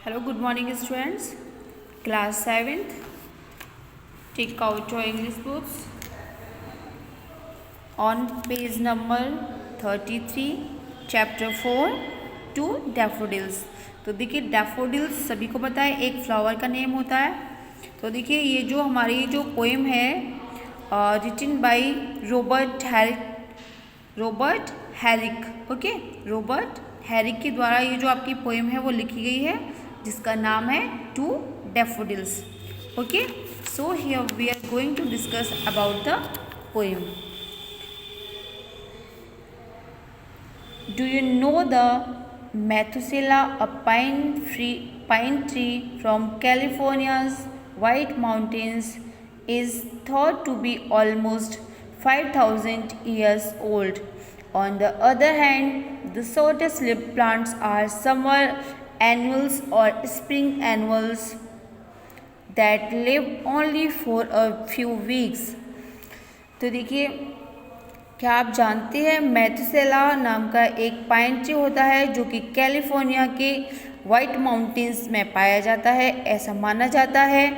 Hello, good morning, students. Class 7th. Take out your English books. On page number 33, chapter 4, to daffodils. तो देखिए daffodils सभी को पता है एक फ्लावर का नेम होता है। तो देखिए ये जो हमारी जो पोएम है written by Robert Herrick okay, Robert Herrick के द्वारा ये जो आपकी पोएम है वो लिखी गई है, जिसका नाम है to daffodils. Okay, so here we are going to discuss about the poem. Do you know the Methuselah, a pine tree from California's White Mountains, is thought to be almost 5,000 years old. On the other hand, the shortest-lived plants are summer annuals or spring annuals that live only for a few weeks. तो देखिए, क्या आप जानते हैं मैथुसेला नाम का एक pine tree होता है जो कि कैलिफोर्निया के वाइट माउंटेन्स में पाया जाता है। ऐसा माना जाता है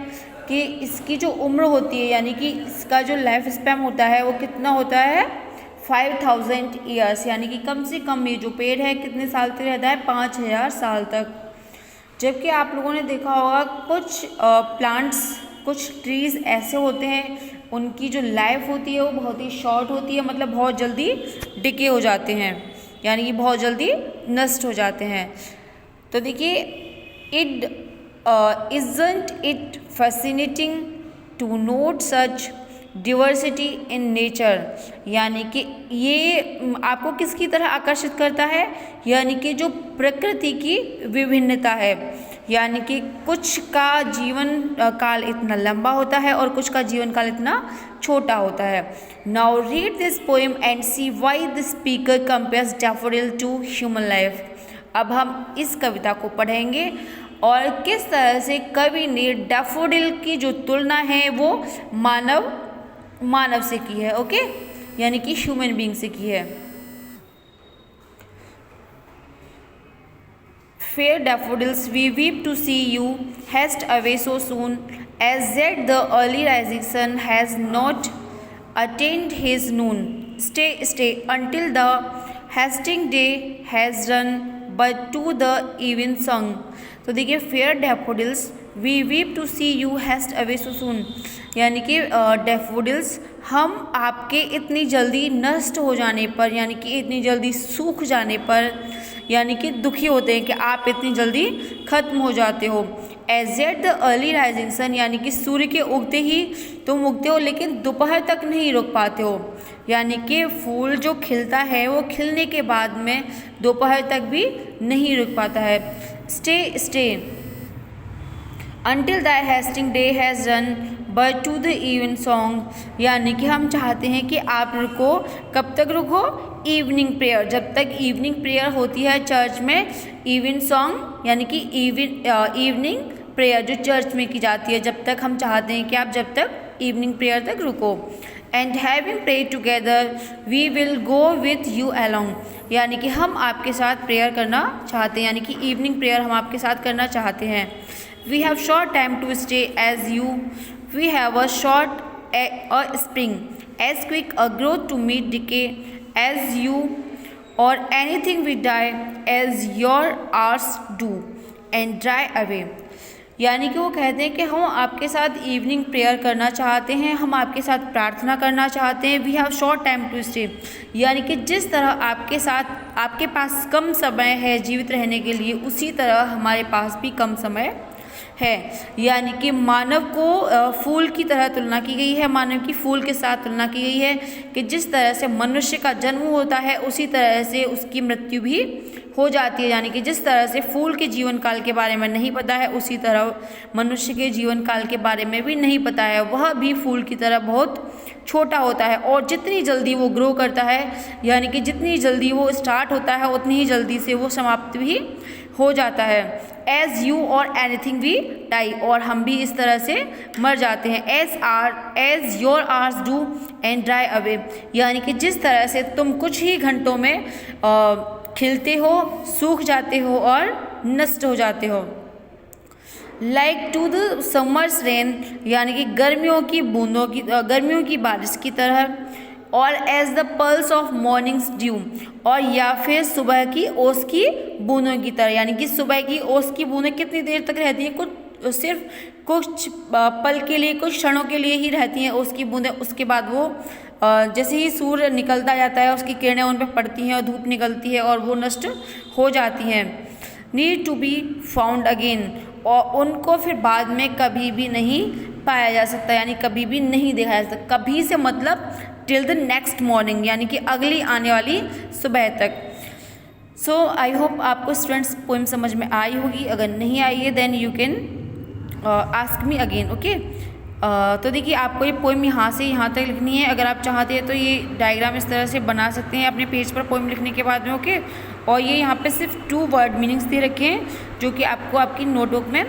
कि इसकी जो उम्र होती है, यानी कि इसका जो लाइफ स्पैन होता है वो कितना होता है 5,000 ईयर्स, यानी कि कम से कम ये जो पेड़ है कितने साल तक रहता है 5,000 साल तक। जबकि आप लोगों ने देखा होगा कुछ प्लांट्स, कुछ ट्रीज़ ऐसे होते हैं उनकी जो लाइफ होती है वो बहुत ही शॉर्ट होती है, मतलब बहुत जल्दी डिके हो जाते हैं, यानी कि बहुत जल्दी नष्ट हो जाते हैं। तो देखिए isn't it fascinating to note such diversity in nature, यानी कि ये आपको किसकी तरह आकर्षित करता है, यानी कि जो प्रकृति की विभिन्नता है, यानी कि कुछ का जीवन काल इतना लंबा होता है और कुछ का जीवन काल इतना छोटा होता है। Now read this poem and see why the speaker compares daffodil to human life. अब हम इस कविता को पढ़ेंगे और किस तरह से कवि ने डैफोडिल की जो तुलना है वो मानव से की है, ओके, यानी कि ह्यूमन बीइंग से की है। Fair daffodils, we weep to see you haste away so soon, as yet the early rising sun has not attained his noon. Stay, stay, until the hasting day has run, but to the even sung. तो देखिए fair daffodils we weep to see you haste away so soon, यानी कि daffodils हम आपके इतनी जल्दी नष्ट हो जाने पर, यानी कि इतनी जल्दी सूख जाने पर, यानी कि दुखी होते हैं कि आप इतनी जल्दी ख़त्म हो जाते हो। As at the early rising sun, यानी कि सूर्य के उगते ही तुम उगते हो लेकिन दोपहर तक नहीं रुक पाते हो, यानी कि फूल जो खिलता है वो खिलने के बाद में दोपहर तक भी नहीं रुक पाता है। Stay stay until thy hasting day has run, but to the even song, यानी कि हम चाहते हैं कि आप रुको। कब तक रुको? इवनिंग प्रेयर, जब तक इवनिंग प्रेयर होती है चर्च में, इवन सॉन्ग यानी कि इवनिंग प्रेयर जो चर्च में की जाती है, जब तक हम चाहते हैं कि आप जब तक इवनिंग प्रेयर तक रुको। And having pray together we will go with you along, यानी कि हम आपके साथ प्रेयर करना चाहते हैं, यानी कि इवनिंग प्रेयर हम आपके साथ करना चाहते हैं। We have short time to stay as you. We have a spring, as quick a growth to meet decay as you, or anything we die as your hours do and dry away. यानी कि वो कहते हैं कि हम आपके साथ evening prayer करना चाहते हैं, हम आपके साथ प्रार्थना करना चाहते हैं। We have short time to stay, यानी कि जिस तरह आपके पास कम समय है जीवित रहने के लिए, उसी तरह हमारे पास भी कम समय है। यानी कि मानव को फूल की तरह तुलना की गई है, मानव की फूल के साथ तुलना की गई है कि जिस तरह से मनुष्य का जन्म होता है उसी तरह से उसकी मृत्यु भी हो जाती है, यानी कि जिस तरह से फूल के जीवन काल के बारे में नहीं पता है उसी तरह मनुष्य के जीवन काल के बारे में भी नहीं पता है। वह भी फूल की तरह बहुत छोटा होता है और जितनी जल्दी वो ग्रो करता है, यानी कि जितनी जल्दी वो स्टार्ट होता है उतनी ही जल्दी से वो समाप्त भी हो जाता है। As you or anything we die, और हम भी इस तरह से मर जाते हैं। As your hours do and dry away, यानी कि जिस तरह से तुम कुछ ही घंटों में खिलते हो, सूख जाते हो और नष्ट हो जाते हो। Like to the summer's rain, यानी कि गर्मियों की बूंदों की, गर्मियों की बारिश की तरह, और as the pearls of morning's dew, और या फिर सुबह की ओस की बूंदों की तरह, यानी कि सुबह की ओस की बूंदें कितनी देर तक रहती हैं, कुछ सिर्फ कुछ पल के लिए, कुछ क्षणों के लिए ही रहती हैं ओस की बूंदें। उसके बाद वो जैसे ही सूर्य निकलता जाता है उसकी किरणें उन पर पड़ती हैं और धूप निकलती है और वो नष्ट हो जाती हैं। Need to be found again, और उनको फिर बाद में कभी भी नहीं पाया जा सकता, यानी कभी भी नहीं देखा जा सकता। कभी से मतलब टिल द नेक्स्ट मॉर्निंग, यानी कि अगली आने वाली सुबह तक। सो आई होप आपको स्टूडेंट्स पोइम समझ में आई होगी। अगर नहीं आई है then you can ask me again, okay. तो देखिए आपको ये पोइम यहाँ से यहाँ तक लिखनी है। अगर आप चाहते हैं तो ये डायग्राम इस तरह से बना सकते हैं अपने पेज पर पोइम लिखने के बाद में, ओके। और ये यहाँ पे सिर्फ 2 वर्ड मीनिंग्स दे रखे हैं जो कि आपको आपकी नोटबुक में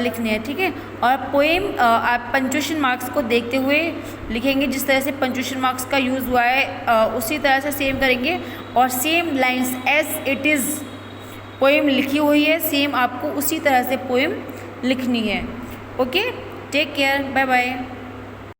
लिखने हैं, ठीक है। और पोएम आप पंक्चुएशन मार्क्स को देखते हुए लिखेंगे, जिस तरह से पंक्चुएशन मार्क्स का यूज़ हुआ है उसी तरह से सेम करेंगे, और same lines as it is poem लिखी हुई है सेम आपको उसी तरह से पोएम लिखनी है, okay. Take care, bye bye.